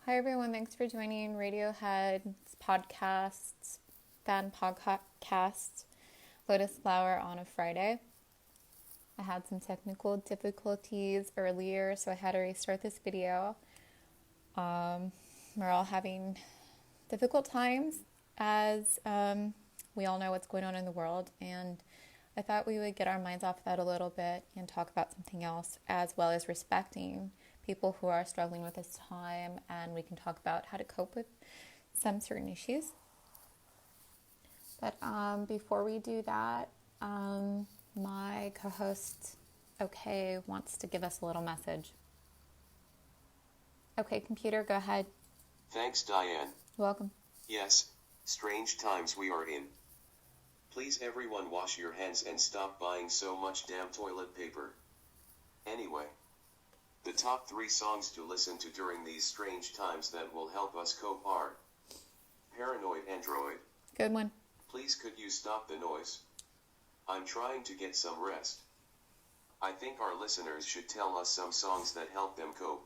Hi everyone, thanks for joining Radiohead's podcasts, fan podcast, Lotus Flower on a Friday. I had some technical difficulties earlier, so I had to restart this video. We're all having difficult times as we all know what's going on in the world, and I thought we would get our minds off that a little bit and talk about something else, as well as respecting people who are struggling with this time, and we can talk about how to cope with some certain issues. But before we do that, my co-host, OK, wants to give us a little message. Okay, computer, go ahead. Thanks, Diane. Welcome. Yes, strange times we are in. Please everyone wash your hands and stop buying so much damn toilet paper. Anyway, the top 3 songs to listen to during these strange times that will help us cope are Paranoid Android. Good one. Please could you stop the noise? I'm trying to get some rest. I think our listeners should tell us some songs that help them cope.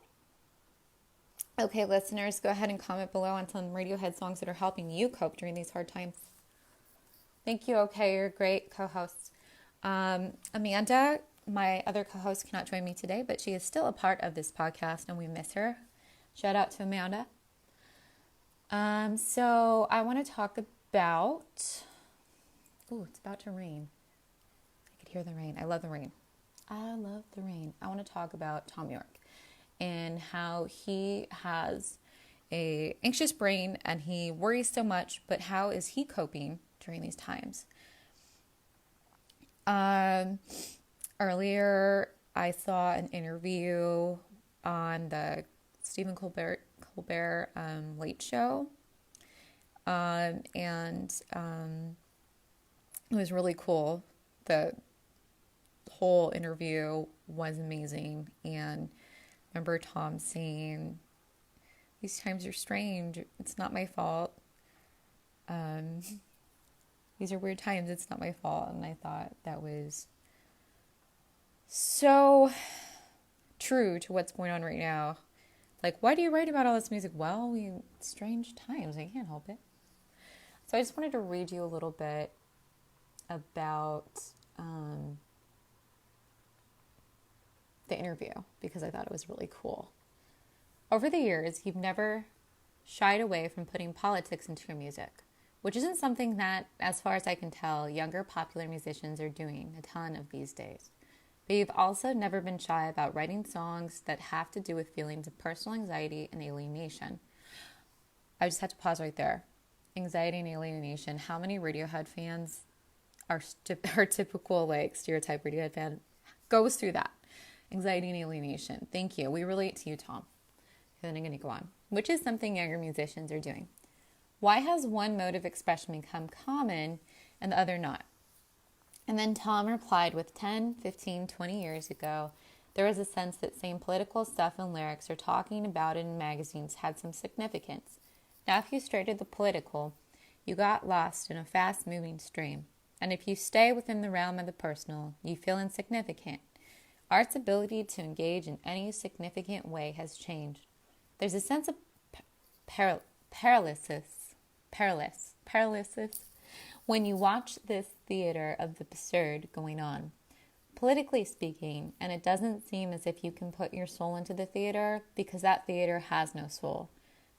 Okay, listeners, go ahead and comment below on some Radiohead songs that are helping you cope during these hard times. Thank you, OK, you're a great co-host. Amanda, my other co-host, cannot join me today, but she is still a part of this podcast, and we miss her. Shout out to Amanda. So I want to talk about... Oh, it's about to rain. I could hear the rain. I love the rain. I love the rain. I want to talk about Tom York and how he has a anxious brain and he worries so much, but how is he coping during these times? Earlier, I saw an interview on the Stephen Colbert Late Show, and it was really cool. The whole interview was amazing, and I remember Tom saying, "These times are strange. It's not my fault. These are weird times. It's not my fault." And I thought that was so true to what's going on right now. Like, why do you write about all this music? Well, strange times. I can't help it. So I just wanted to read you a little bit about the interview because I thought it was really cool. Over the years, you've never shied away from putting politics into your music, which isn't something that, as far as I can tell, younger popular musicians are doing a ton of these days. But you've also never been shy about writing songs that have to do with feelings of personal anxiety and alienation. I just had to pause right there. Anxiety and alienation. How many Radiohead fans are typical, like, stereotype Radiohead fan goes through that? Anxiety and alienation. Thank you. We relate to you, Tom. Then I'm going to go on. Which is something younger musicians are doing. Why has one mode of expression become common and the other not? And then Tom replied, with 10, 15, 20 years ago, there was a sense that saying political stuff in lyrics or talking about it in magazines had some significance. Now, if you strayed to the political, you got lost in a fast-moving stream. And if you stay within the realm of the personal, you feel insignificant. Art's ability to engage in any significant way has changed. There's a sense of paralysis when you watch this theater of the absurd going on. Politically speaking, and it doesn't seem as if you can put your soul into the theater because that theater has no soul.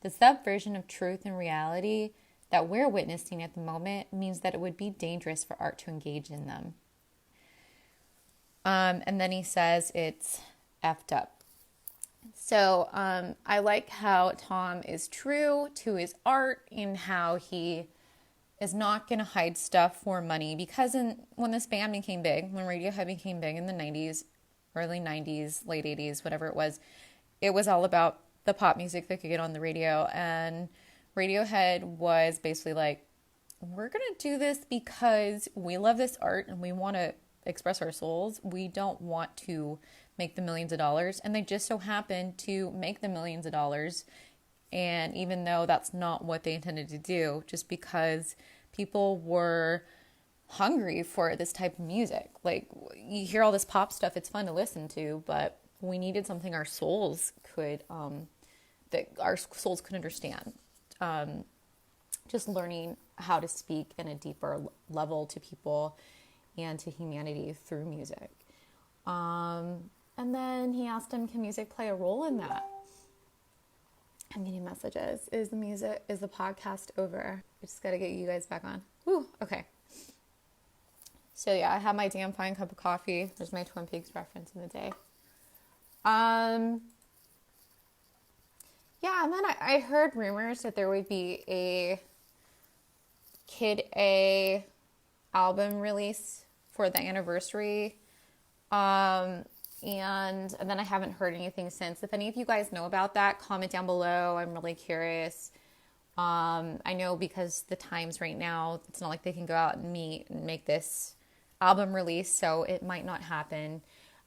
The subversion of truth and reality that we're witnessing at the moment means that it would be dangerous for art to engage in them. And then he says it's effed up. So I like how Tom is true to his art and how he is not going to hide stuff for money, because when this band became big, when Radiohead became big in the 90s, early 90s, late 80s, whatever it was all about the pop music that could get on the radio, and Radiohead was basically like, we're going to do this because we love this art and we want to express our souls. We don't want to make the millions of dollars, and they just so happened to make the millions of dollars. And even though that's not what they intended to do, just because people were hungry for this type of music. Like, you hear all this pop stuff, it's fun to listen to, but we needed something our souls could that our souls could understand. Just learning how to speak in a deeper level to people and to humanity through music. And then he asked him, can music play a role in that? I'm getting messages. Is the podcast over? I just got to get you guys back on. Woo, okay. So yeah, I had my damn fine cup of coffee. There's my Twin Peaks reference in the day. Yeah, and then I heard rumors that there would be a Kid A album release for the anniversary. And then I haven't heard anything since. If any of you guys know about that, comment down below. I'm really curious. I know because the times right now, it's not like they can go out and meet and make this album release, so it might not happen.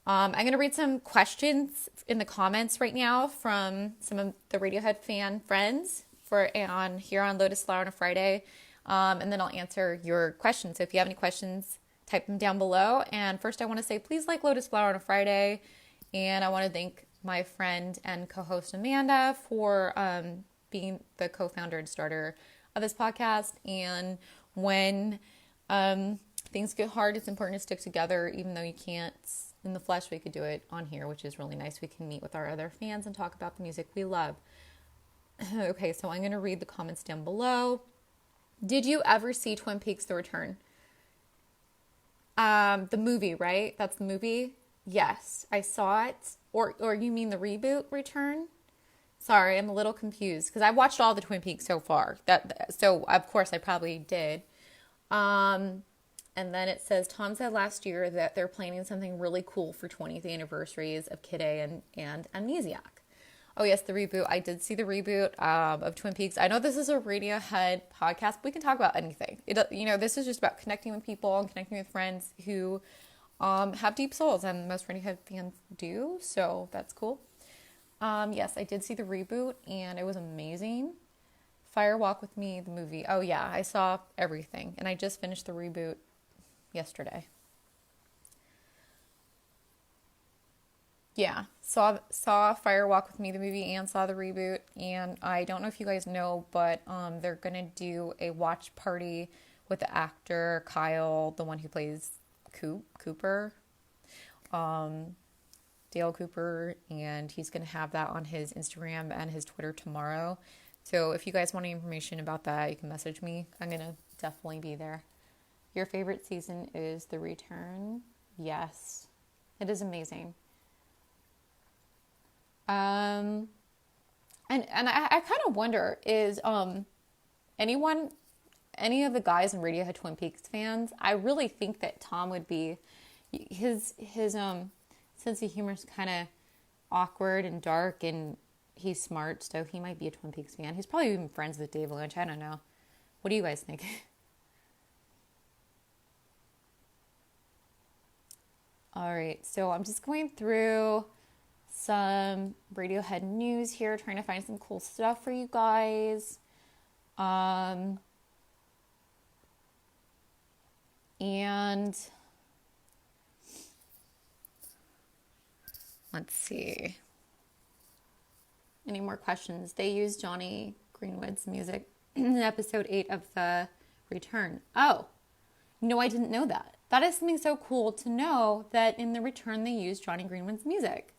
I'm going to read some questions in the comments right now from some of the Radiohead fan friends here on Lotus Flower on a Friday. And then I'll answer your questions. So if you have any questions, type them down below. And first I want to say, please like Lotus Flower on a Friday. And I want to thank my friend and co-host Amanda for being the co-founder and starter of this podcast. And when things get hard, it's important to stick together, even though you can't in the flesh. We could do it on here, which is really nice. We can meet with our other fans and talk about the music we love. Okay, so I'm going to read the comments down below. Did you ever see Twin Peaks: The Return? The movie, right? That's the movie? Yes, I saw it. Or you mean the reboot Return? Sorry, I'm a little confused because I watched all the Twin Peaks so far. So of course I probably did. And then it says, Tom said last year that they're planning something really cool for 20th anniversaries of Kid A and Amnesiac. Oh yes, the reboot. I did see the reboot of Twin Peaks. I know this is a Radiohead podcast, but we can talk about anything. This is just about connecting with people and connecting with friends who have deep souls, and most Radiohead fans do, so that's cool. Yes, I did see the reboot, and it was amazing. Fire Walk with Me, the movie. Oh yeah, I saw everything, and I just finished the reboot yesterday. Yeah, saw Fire Walk with Me, the movie, and saw the reboot. And I don't know if you guys know, but they're gonna do a watch party with the actor Kyle, the one who plays Cooper, Dale Cooper, and he's gonna have that on his Instagram and his Twitter tomorrow. So if you guys want any information about that, you can message me. I'm gonna definitely be there. Your favorite season is The Return? Yes, it is amazing. And I kind of wonder, is any of the guys in Radiohead Twin Peaks fans? I really think that Tom would be, his sense of humor is kind of awkward and dark, and he's smart, so he might be a Twin Peaks fan. He's probably even friends with Dave Lynch. I don't know. What do you guys think? All right, so I'm just going through some Radiohead news here, trying to find some cool stuff for you guys. And let's see. Any more questions? They used Johnny Greenwood's music in episode 8 of The Return. Oh, no, I didn't know that. That is something so cool to know, that in The Return they used Johnny Greenwood's music.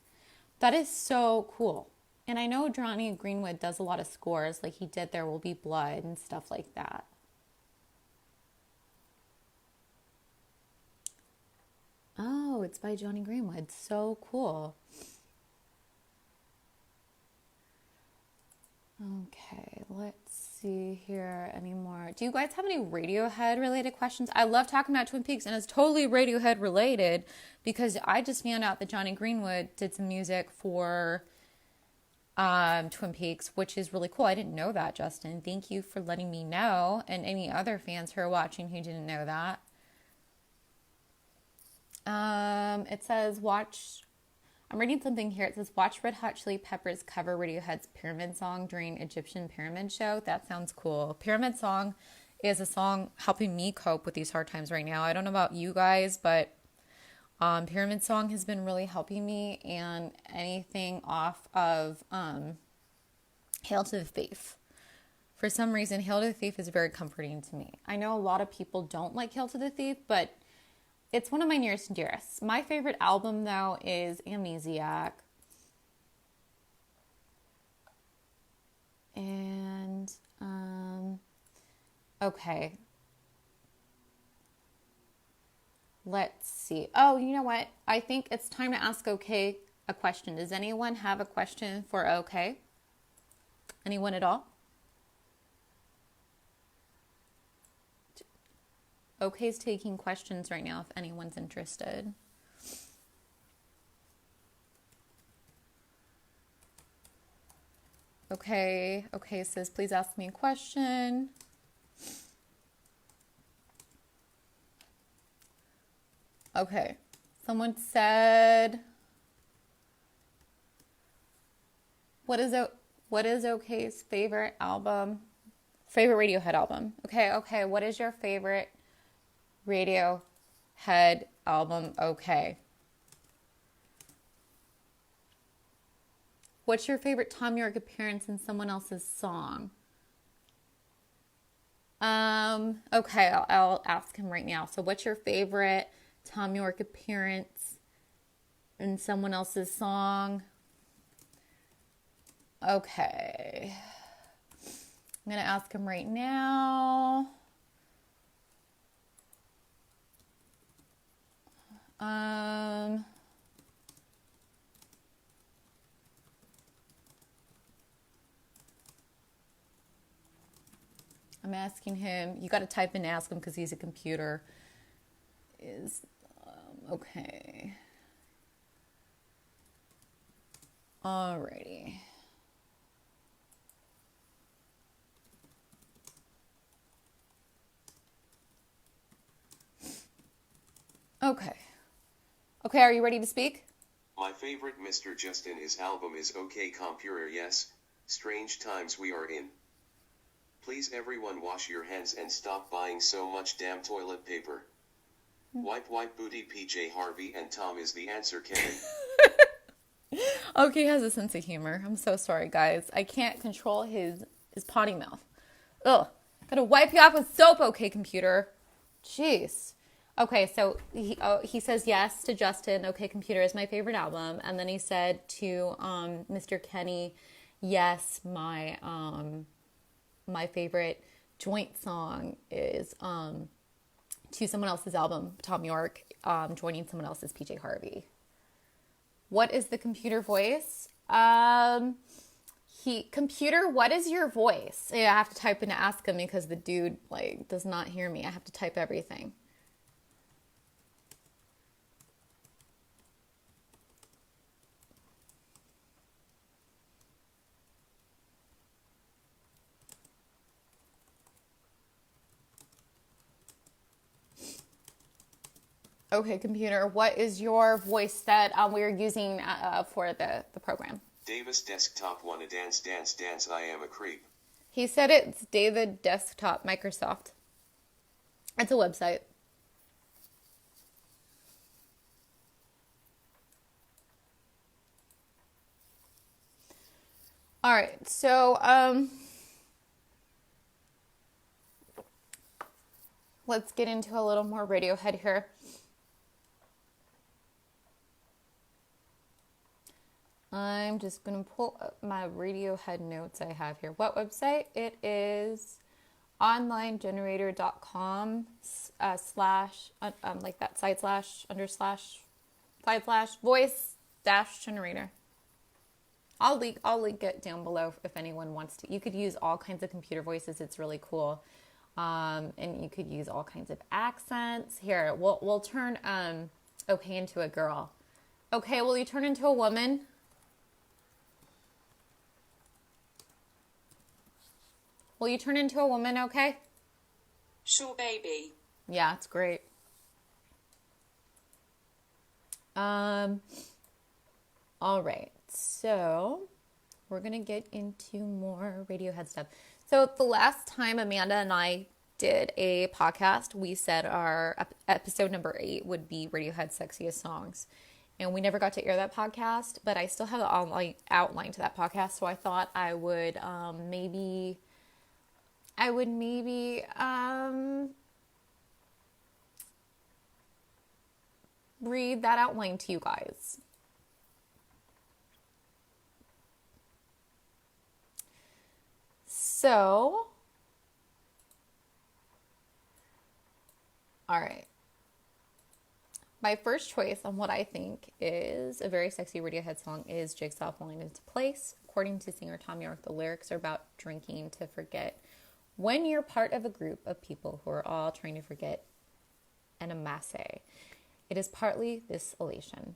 That is so cool. And I know Johnny Greenwood does a lot of scores, like he did There Will Be Blood and stuff like that. Oh, it's by Johnny Greenwood. So cool. Okay, let's see here. Any more? Do you guys have any Radiohead related questions? I love talking about Twin Peaks, and it's totally Radiohead related because I just found out that Johnny Greenwood did some music for Twin Peaks, which is really cool. I didn't know that, Justin. Thank you for letting me know, and any other fans who are watching who didn't know that. It says I'm reading something here. It says, watch Red Hot Chili Peppers cover Radiohead's Pyramid Song during Egyptian Pyramid Show. That sounds cool. Pyramid Song is a song helping me cope with these hard times right now. I don't know about you guys, but Pyramid Song has been really helping me, and anything off of Hail to the Thief. For some reason, Hail to the Thief is very comforting to me. I know a lot of people don't like Hail to the Thief, but it's one of my nearest and dearest. My favorite album, though, is Amnesiac. And, okay. Let's see. Oh, you know what? I think it's time to ask OK a question. Does anyone have a question for OK? Anyone at all? OK's taking questions right now if anyone's interested. Okay says, please ask me a question. Okay, someone said, what is OK's favorite album? Favorite Radiohead album? Okay, what is your favorite Radiohead album? Okay. What's your favorite Tom York appearance in someone else's song? Okay, I'll ask him right now. So what's your favorite Tom York appearance in someone else's song? Okay. I'm going to ask him right now. I'm asking him. You got to type in and ask him because he's a computer. Okay. Alrighty. Okay, are you ready to speak? My favorite Mr. Justin is album is OK Computer, yes. Strange times we are in. Please everyone wash your hands and stop buying so much damn toilet paper. Wipe booty, PJ Harvey and Tom is the answer, Kevin. OK has a sense of humor. I'm so sorry, guys. I can't control his potty mouth. Ugh. Gotta wipe you off with soap, OK Computer. Jeez. Okay, so he says yes to Justin. OK Computer is my favorite album. And then he said to Mr. Kenny, yes, my favorite joint song is to someone else's album, Tom York, joining someone else's PJ Harvey. What is the computer voice? Computer, what is your voice? Yeah, I have to type in to ask him because the dude does not hear me. I have to type everything. Okay, computer, what is your voice that we're using for the program? Davis Desktop wanna dance, I am a creep. He said it's David Desktop Microsoft. It's a website. All right, so let's get into a little more Radiohead here. I'm just going to pull up my Radiohead notes I have here. What website? It is onlinegenerator.com slash, like that side slash, under slash, side slash, voice dash generator. I'll link it down below if anyone wants to. You could use all kinds of computer voices. It's really cool. And you could use all kinds of accents. Here, we'll turn OK into a girl. Okay, will you turn into a woman? Will you turn into a woman, okay? Sure, baby. Yeah, it's great. All right, so we're going to get into more Radiohead stuff. So the last time Amanda and I did a podcast, we said our episode number 8 would be Radiohead's Sexiest Songs. And we never got to air that podcast, but I still have the outline to that podcast. So I thought I would maybe read that outline to you guys. So, all right. My first choice on what I think is a very sexy Radiohead song is Jigsaw Falling Into Place. According to singer Tom York, the lyrics are about drinking to forget when you're part of a group of people who are all trying to forget en masse. It is partly this elation,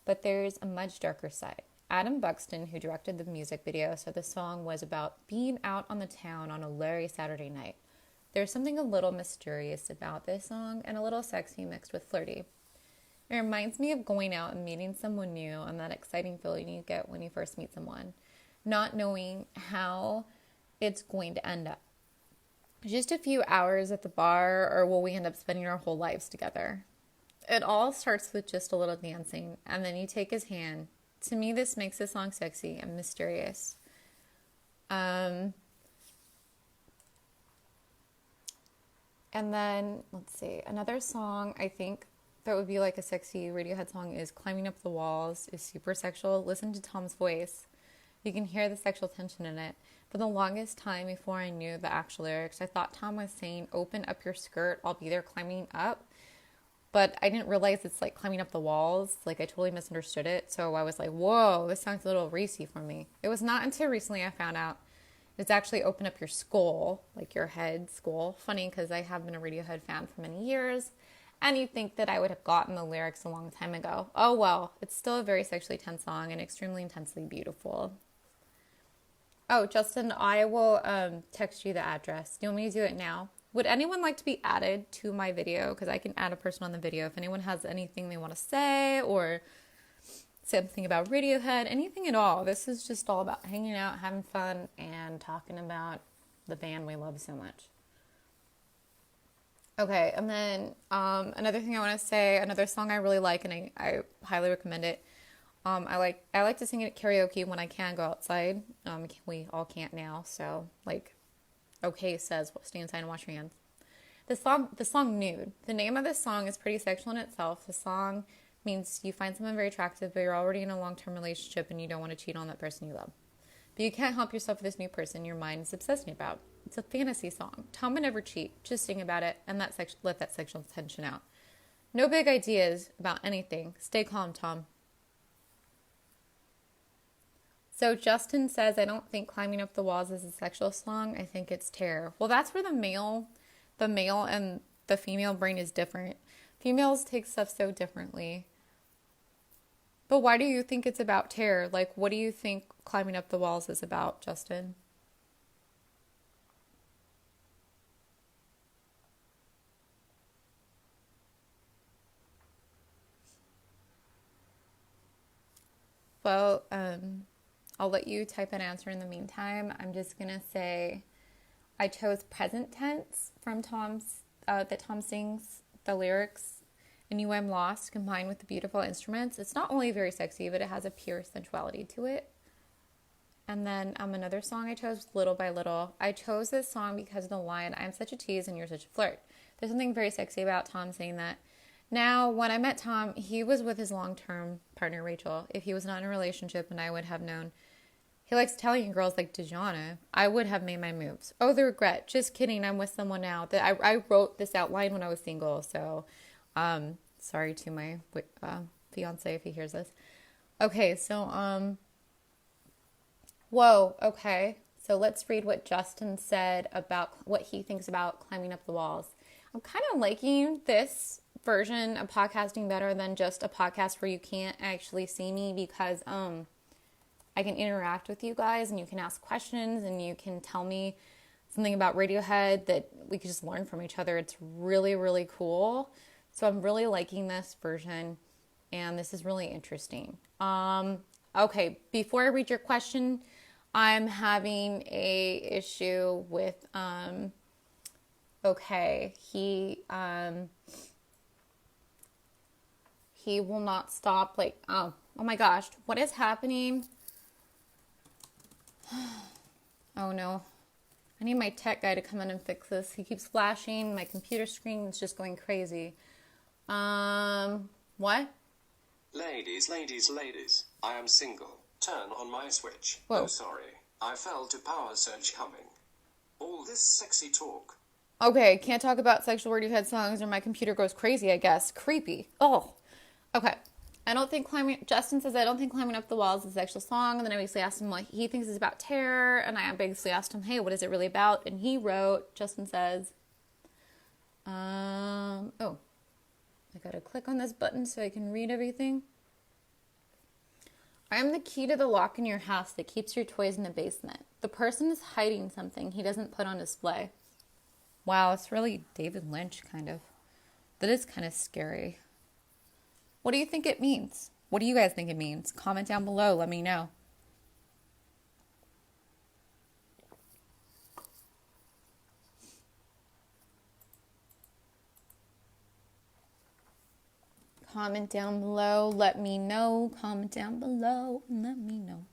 but there's a much darker side. Adam Buxton, who directed the music video, said the song was about being out on the town on a leery Saturday night. There's something a little mysterious about this song and a little sexy mixed with flirty. It reminds me of going out and meeting someone new and that exciting feeling you get when you first meet someone, not knowing how it's going to end up. Just a few hours at the bar, or will we end up spending our whole lives together? It all starts with just a little dancing, and then you take his hand. To me, this makes the song sexy and mysterious. And then, let's see, another song I think that would be like a sexy Radiohead song is Climbing Up the Walls. Is super sexual. Listen to Tom's voice. You can hear the sexual tension in it. For the longest time before I knew the actual lyrics, I thought Tom was saying, open up your skirt, I'll be there climbing up. But I didn't realize it's like climbing up the walls. Like, I totally misunderstood it. So I was like, whoa, this sounds a little racy for me. It was not until recently I found out it's actually open up your skull, like your head, skull. Funny, because I have been a Radiohead fan for many years. And you'd think that I would have gotten the lyrics a long time ago. Oh, well, it's still a very sexually tense song and extremely intensely beautiful. Oh, Justin, I will text you the address. Do you want me to do it now? Would anyone like to be added to my video? Because I can add a person on the video. If anyone has anything they want to say or something about Radiohead, anything at all. This is just all about hanging out, having fun, and talking about the band we love so much. Okay, and then another thing I want to say, another song I really like, and I highly recommend it. I like to sing it at karaoke when I can go outside. We all can't now, so like, okay says stay inside and wash your hands. The song Nude. The name of this song is pretty sexual in itself. The song means you find someone very attractive, but you're already in a long-term relationship and you don't want to cheat on that person you love. But you can't help yourself with this new person your mind is obsessing about. It's a fantasy song. Tom would never cheat. Just sing about it and let that sexual tension out. No big ideas about anything. Stay calm, Tom. So Justin says, I don't think Climbing Up the Walls is a sexual song. I think it's terror. Well, that's where the male and the female brain is different. Females take stuff so differently. But why do you think it's about terror? Like, what do you think Climbing Up the Walls is about, Justin? Well, I'll let you type an answer in the meantime. I'm just going to say I chose present tense from that Tom sings the lyrics. I knew I'm lost combined with the beautiful instruments. It's not only very sexy, but it has a pure sensuality to it. And then another song I chose, Little by Little. I chose this song because of the line, I'm such a tease and you're such a flirt. There's something very sexy about Tom saying that. Now, when I met Tom, he was with his long-term partner, Rachel. If he was not in a relationship, and I would have known, he likes Italian girls like Dejana, I would have made my moves. Oh, the regret. Just kidding. I'm with someone now. I wrote this outline when I was single, so sorry to my fiance if he hears this. Okay, so, whoa, okay. So let's read what Justin said about what he thinks about Climbing Up the Walls. I'm kind of liking this version of podcasting better than just a podcast where you can't actually see me, because I can interact with you guys and you can ask questions and you can tell me something about Radiohead that we can just learn from each other. It's really, really cool. So I'm really liking this version and this is really interesting. Okay, before I read your question, I'm having a issue with, he will not stop. Like, oh my gosh, what is happening? Oh no. I need my tech guy to come in and fix this. He keeps flashing. My computer screen is just going crazy. What? Ladies, I am single. Turn on my switch. Whoa. Oh, sorry. I felt a power surge coming. All this sexy talk. Okay, can't talk about sexual Radiohead songs or my computer goes crazy, I guess. Creepy. Oh. Okay. Justin says, I don't think climbing up the wall is a sexual song. And then I basically asked him what he thinks is about terror. And I basically asked him, hey, what is it really about? And he wrote, Justin says, I gotta click on this button so I can read everything. I am the key to the lock in your house that keeps your toys in the basement. The person is hiding something he doesn't put on display. Wow, it's really David Lynch, kind of. That is kind of scary. What do you think it means? What do you guys think it means? Comment down below. Let me know. Comment down below. Let me know. Comment down below and let me know.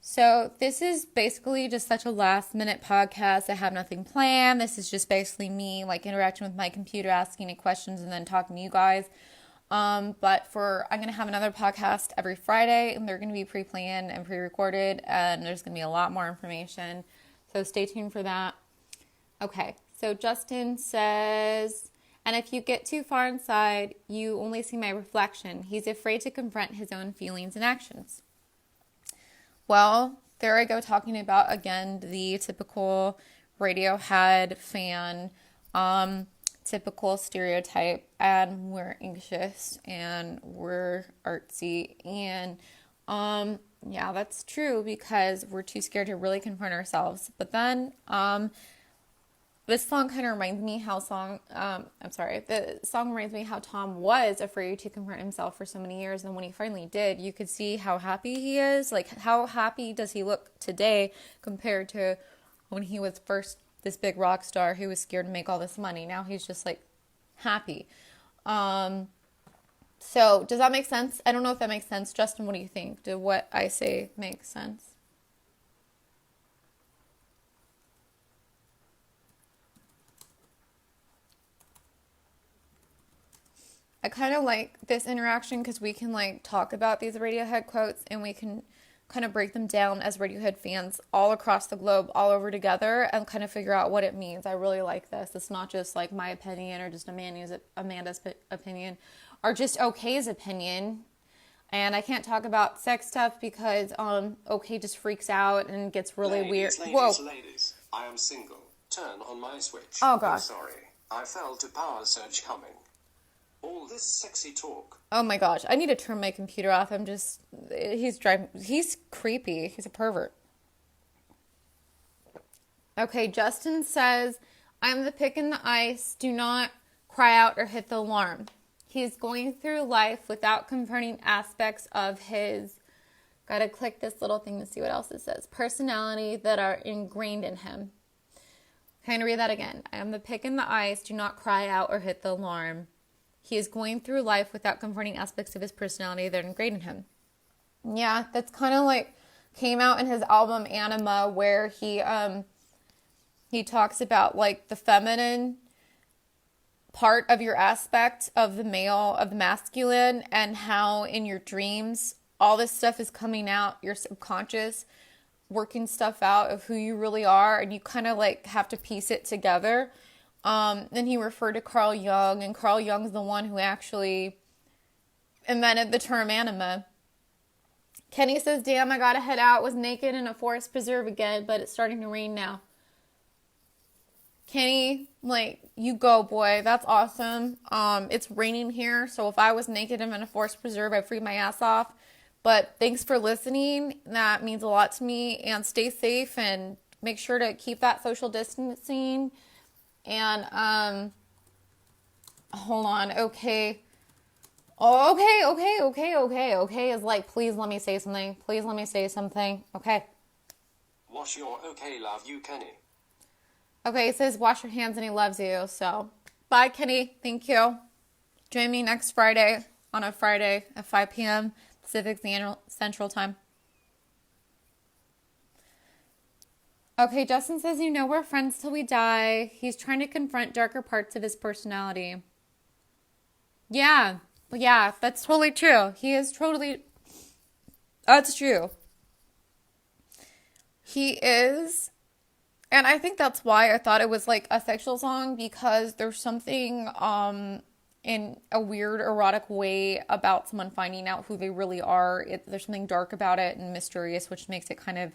So this is basically just such a last minute podcast. I have nothing planned. This is just basically me like interacting with my computer, asking it questions and then talking to you guys. I'm going to have another podcast every Friday and they're going to be pre-planned and pre-recorded and there's going to be a lot more information. So stay tuned for that. Okay. So Justin says, and if you get too far inside, you only see my reflection. He's afraid to confront his own feelings and actions. Well, there I go talking about, again, the typical Radiohead fan, typical stereotype, and we're anxious, and we're artsy, and, yeah, that's true, because we're too scared to really confront ourselves, but then, this song kind of reminds me the song reminds me how Tom was afraid to confront himself for so many years. And when he finally did, you could see how happy he is. Like, how happy does he look today compared to when he was first this big rock star who was scared to make all this money? Now he's just like happy. So does that make sense? I don't know if that makes sense. Justin, what do you think? Do what I say make sense? I kind of like this interaction because we can like talk about these Radiohead quotes and we can kind of break them down as Radiohead fans all across the globe, all over together, and kind of figure out what it means. I really like this. It's not just like my opinion or just Amanda's opinion or just OK's opinion. And I can't talk about sex stuff because OK just freaks out and gets really weird. Ladies, I am single. Turn on my switch. Oh gosh. Sorry. I felt a power surge coming. All this sexy talk. Oh my gosh, I need to turn my computer off. He's creepy. He's a pervert. Okay, Justin says, I'm the pick in the ice. Do not cry out or hit the alarm. He's going through life without confronting aspects of his, gotta click this little thing to see what else it says, personality that are ingrained in him. Can I read that again? I am the pick in the ice. Do not cry out or hit the alarm. He is going through life without confronting aspects of his personality that are ingrained in him. Yeah, that's kind of like came out in his album Anima, where he talks about like the feminine part of your aspect of the male, of the masculine, and how in your dreams all this stuff is coming out, your subconscious working stuff out of who you really are, and you kind of like have to piece it together. Then he referred to Carl Jung, and Carl Jung's the one who actually invented the term anima. Kenny says, damn, I gotta head out. Was naked in a forest preserve again, but it's starting to rain now. Kenny, like, you go, boy. That's awesome. It's raining here, so if I was naked and in a forest preserve, I'd free my ass off. But thanks for listening. That means a lot to me. And stay safe and make sure to keep that social distancing. And, hold on, okay. Oh, okay is like, please let me say something. Please let me say something. Okay. Wash your okay, love you, Kenny. Okay, it says wash your hands and he loves you, so Bye, Kenny. Thank you. Join me next Friday on a Friday at 5 p.m. Pacific Central Time. Okay, Justin says, we're friends till we die. He's trying to confront darker parts of his personality. Yeah, that's totally true. That's true. He is, and I think that's why I thought it was like a sexual song, because there's something in a weird erotic way about someone finding out who they really are. There's something dark about it and mysterious, which makes it kind of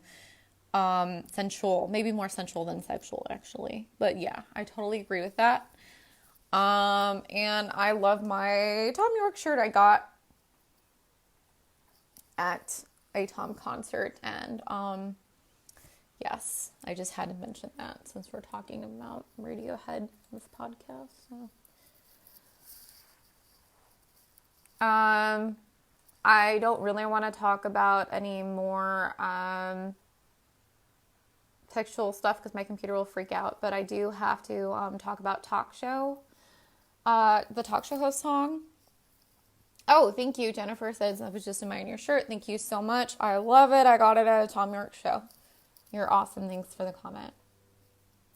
sensual, maybe more sensual than sexual, actually. But yeah, I totally agree with that. And I love my Tom York shirt I got at a Tom concert, and yes, I just had to mention that since we're talking about Radiohead in this podcast. So I don't really want to talk about any more sexual stuff because my computer will freak out, but I do have to talk about the talk show host song. Oh, thank you. Jennifer says that was just admiring your shirt. Thank you so much. I love it. I got it at a Tom York show. You're awesome. Thanks for the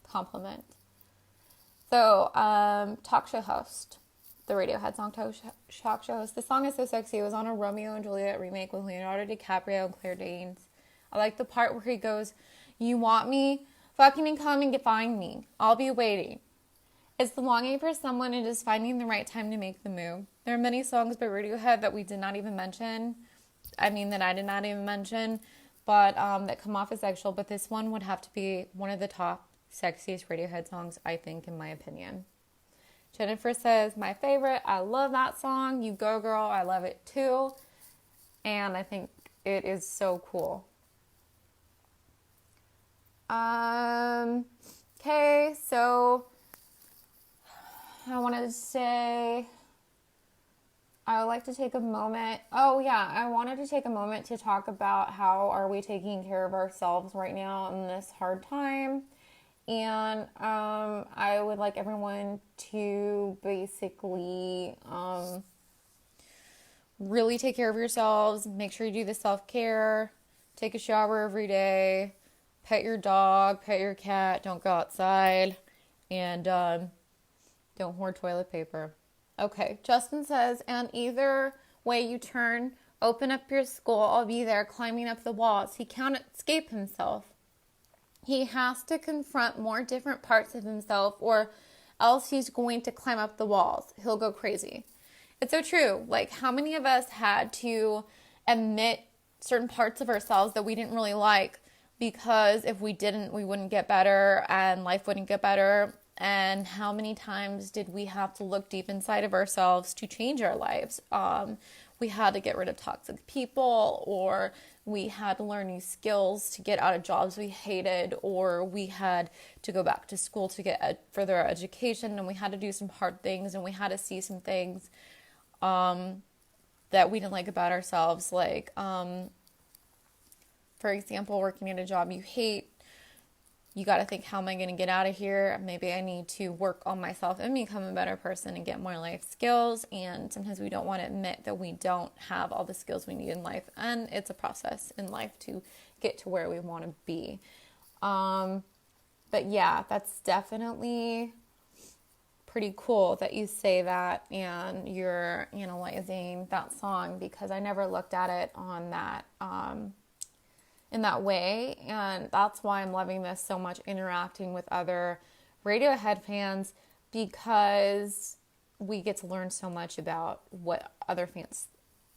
compliment. So, talk show host. The Radiohead song talk show host. The song is so sexy. It was on a Romeo and Juliet remake with Leonardo DiCaprio and Claire Danes. I like the part where he goes, "You want me? Fucking come and find me. I'll be waiting." It's the longing for someone and just finding the right time to make the move. There are many songs by Radiohead that we did not even mention. That I did not even mention, but that come off as sexual. But this one would have to be one of the top sexiest Radiohead songs, I think, in my opinion. Jennifer says, my favorite. I love that song. You go, girl. I love it too. And I think it is so cool. Okay, so I wanted to say I would like to take a moment. Oh yeah, I wanted to take a moment to talk about how are we taking care of ourselves right now in this hard time. And I would like everyone to basically really take care of yourselves. Make sure you do the self-care. Take a shower every day. Pet your dog. Pet your cat. Don't go outside. And don't hoard toilet paper. Okay, Justin says, and either way you turn, open up your skull, I'll be there climbing up the walls. He can't escape himself. He has to confront more different parts of himself, or else he's going to climb up the walls. He'll go crazy. It's so true. Like, how many of us had to admit certain parts of ourselves that we didn't really like, because if we didn't, we wouldn't get better and life wouldn't get better. And how many times did we have to look deep inside of ourselves to change our lives? We had to get rid of toxic people, or we had to learn new skills to get out of jobs we hated, or we had to go back to school to get further education, and we had to do some hard things, and we had to see some things that we didn't like about ourselves. Like, for example, working at a job you hate. You got to think, how am I going to get out of here? Maybe I need to work on myself and become a better person and get more life skills. And sometimes we don't want to admit that we don't have all the skills we need in life. And it's a process in life to get to where we want to be. But yeah, that's definitely pretty cool that you say that and you're analyzing that song, because I never looked at it on that, in that way, and that's why I'm loving this so much, interacting with other Radiohead fans, because we get to learn so much about what other fans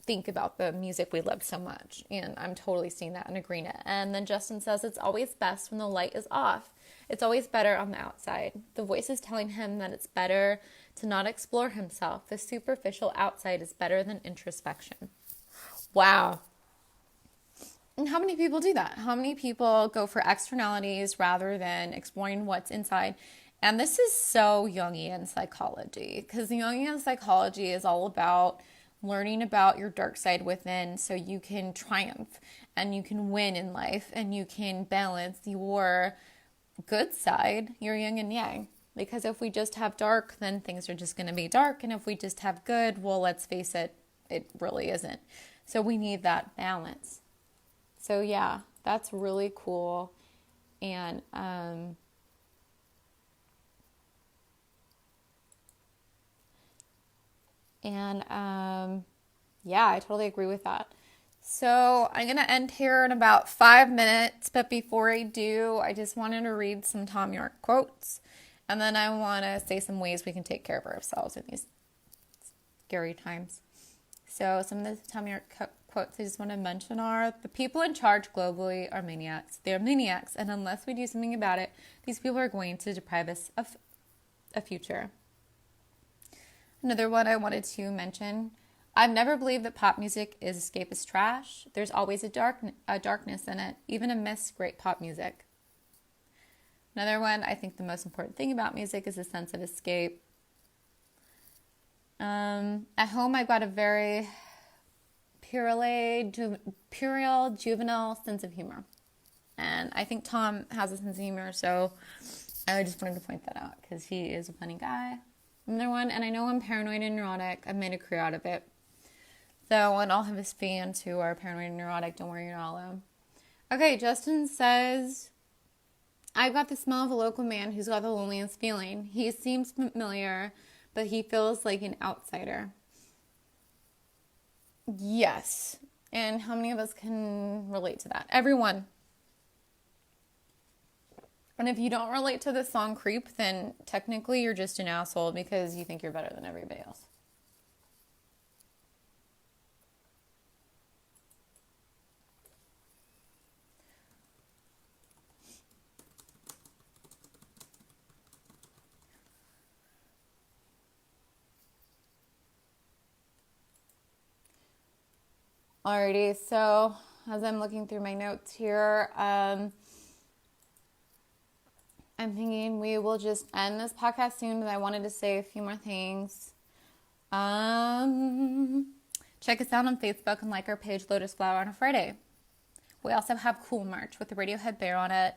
think about the music we love so much, and I'm totally seeing that and agreeing it. And then Justin says, it's always best when the light is off. It's always better on the outside. The voice is telling him that it's better to not explore himself. The superficial outside is better than introspection. Wow. And how many people do that? How many people go for externalities rather than exploring what's inside? And this is so Jungian psychology, because the Jungian psychology is all about learning about your dark side within so you can triumph and you can win in life and you can balance your good side, your yin and yang. Because if we just have dark, then things are just going to be dark. And if we just have good, well, let's face it, it really isn't. So we need that balance. So yeah, that's really cool. And yeah, I totally agree with that. So I'm going to end here in about 5 minutes. But before I do, I just wanted to read some Tom York quotes. And then I want to say some ways we can take care of ourselves in these scary times. So some of the Tom York quotes I just want to mention are, the people in charge globally are maniacs. They're maniacs, and unless we do something about it, these people are going to deprive us of a future. Another one I wanted to mention, I've never believed that pop music is escapist trash. There's always a darkness in it, even amidst great pop music. Another one, I think the most important thing about music is a sense of escape. At home, I've got a very puerile, juvenile sense of humor. And I think Tom has a sense of humor, so I just wanted to point that out because he is a funny guy. Another one, and I know I'm paranoid and neurotic. I made a career out of it. So, and all of his fans who are paranoid and neurotic, don't worry, you're not alone. Okay, Justin says, I've got the smell of a local man who's got the loneliest feeling. He seems familiar, but he feels like an outsider. Yes. And how many of us can relate to that? Everyone. And if you don't relate to the song Creep, then technically you're just an asshole because you think you're better than everybody else. Alrighty, so as I'm looking through my notes here, I'm thinking we will just end this podcast soon, but I wanted to say a few more things. Check us out on Facebook and like our page, Lotus Flower on a Friday. We also have cool merch with the Radiohead bear on it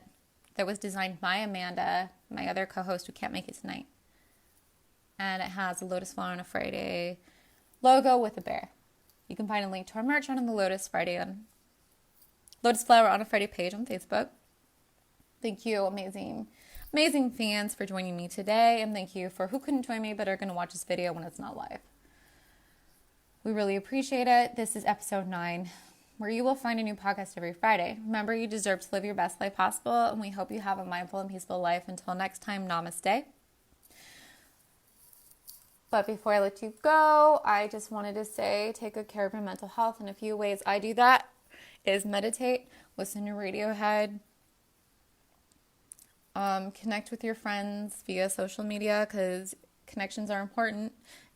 that was designed by Amanda, my other co-host who can't make it tonight. And it has a Lotus Flower on a Friday logo with a bear. You can find a link to our merch on the Lotus Flower on a Friday page on Facebook. Thank you, amazing fans, for joining me today. And thank you for who couldn't join me but are going to watch this video when it's not live. We really appreciate it. This is episode 9, where you will find a new podcast every Friday. Remember, you deserve to live your best life possible, and we hope you have a mindful and peaceful life. Until next time, namaste. But before I let you go, I just wanted to say, take good care of your mental health. And a few ways I do that is meditate, listen to Radiohead, connect with your friends via social media, because connections are important,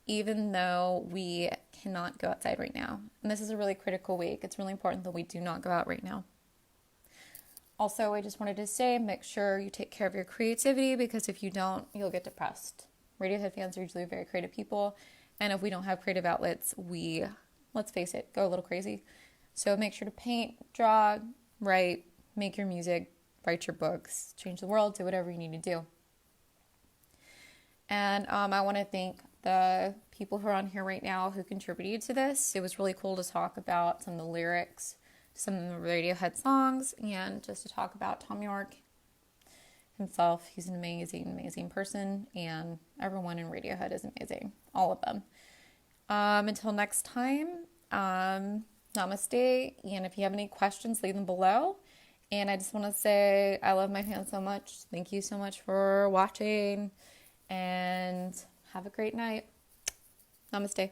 even though we cannot go outside right now. And this is a really critical week. It's really important that we do not go out right now. Also, I just wanted to say, make sure you take care of your creativity, because if you don't, you'll get depressed. Radiohead fans are usually very creative people, and if we don't have creative outlets, we, let's face it, go a little crazy. So make sure to paint, draw, write, make your music, write your books, change the world, do whatever you need to do. And I want to thank the people who are on here right now who contributed to this. It was really cool to talk about some of the lyrics, some of the Radiohead songs, and just to talk about Tom York himself. He's an amazing person, and everyone in Radiohead is amazing. All of them. Until next time, namaste. And if you have any questions, leave them below. And I just want to say I love my fans so much. Thank you so much for watching, and have a great night. Namaste.